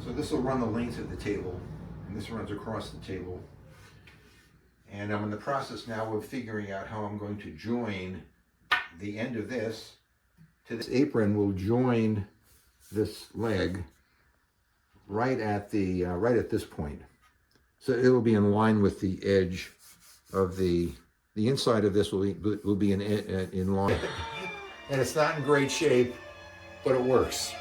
So this will run the length of the table, and this runs across the table. And I'm in the process now of figuring out how I'm going to join the end of this to this apron. Will join this leg right at this point. So it'll be in line with the edge of the inside of this will be in line. And it's not in great shape, but it works.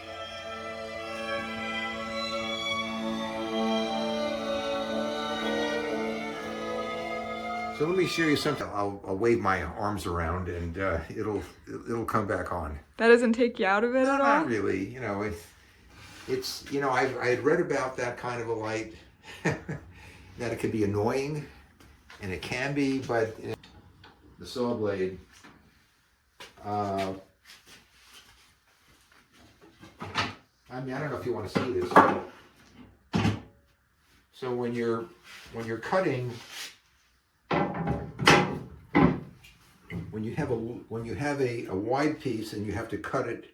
So let me show you something. I'll wave my arms around and it'll come back on. That doesn't take you out of it at all? Not really. You know, it's you know, I had read about that kind of a light, that it can be annoying, and it can be, but the saw blade, I mean, I don't know if you want to see this. So when you're cutting, when you have a wide piece and you have to cut it.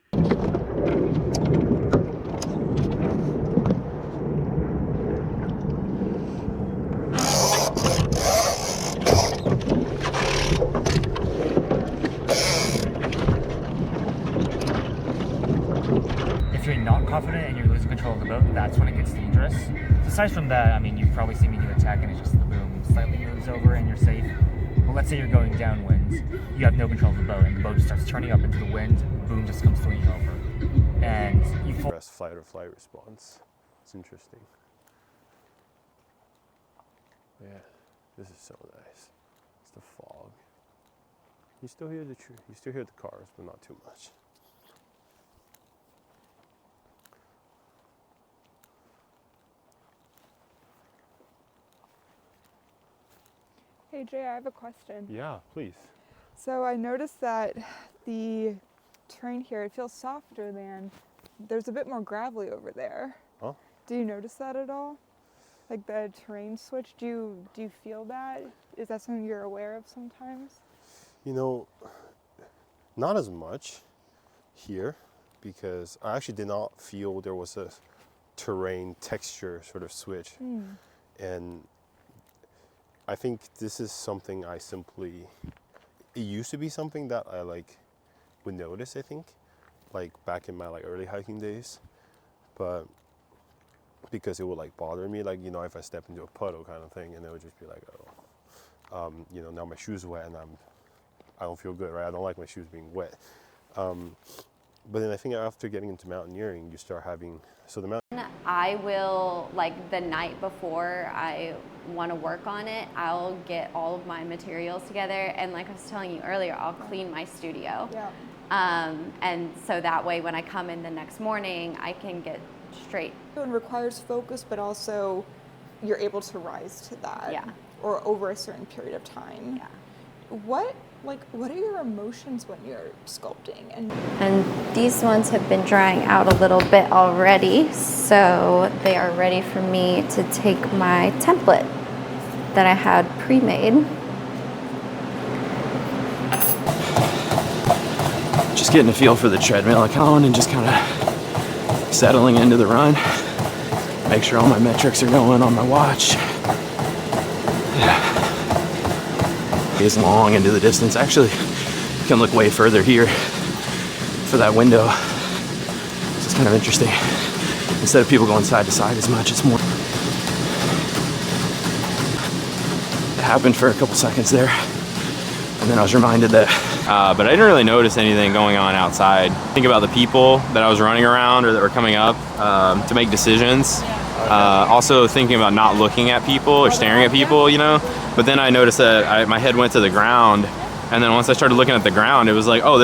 If you're not confident and you're losing control of the boat, that's when it gets dangerous. Aside from that, I mean, you've probably seen me do a tack and it's just the boom slightly moves over and you're safe. But let's say you're going downwind, you have no control of the boat and the boat just starts turning up into the wind, boom just comes swinging over. And you fall. Fight or flight response. It's interesting. Yeah, this is so nice. It's the fog. You still hear the cars, but not too much. Hey Jay, I have a question. Yeah, please. So I noticed that the terrain here, it feels softer than, there's a bit more gravelly over there. Huh? Do you notice that at all? Like the terrain switch, do you feel that? Is that something you're aware of sometimes? You know, not as much here, because I actually did not feel there was a terrain texture sort of switch. And I think this is something it used to be something that I would notice, I think, like back in my early hiking days, but because it would bother me, if I step into a puddle kind of thing, and it would just be now my shoes are wet and I don't feel good, right? I don't like my shoes being wet. But then I think after getting into mountaineering, you start having, I will, the night before I want to work on it, I'll get all of my materials together, and like I was telling you earlier, I'll clean my studio. Yeah. And so that way when I come in the next morning, I can get straight. It requires focus, but also you're able to rise to that. Yeah. Or over a certain period of time. Yeah. What are your emotions when you're sculpting? And these ones have been drying out a little bit already, so they are ready for me to take my template that I had pre-made. Just getting a feel for the treadmill account and just kind of settling into the run. Make sure all my metrics are going on my watch. Yeah. Is long into the distance. Actually, you can look way further here for that window. This is kind of interesting. Instead of people going side to side as much, it's more. It happened for a couple seconds there, and then I was reminded that. But I didn't really notice anything going on outside. Think about the people that I was running around or that were coming up to make decisions. Also thinking about not looking at people or staring at people, But then I noticed that my head went to the ground, and then once I started looking at the ground, it was like, oh,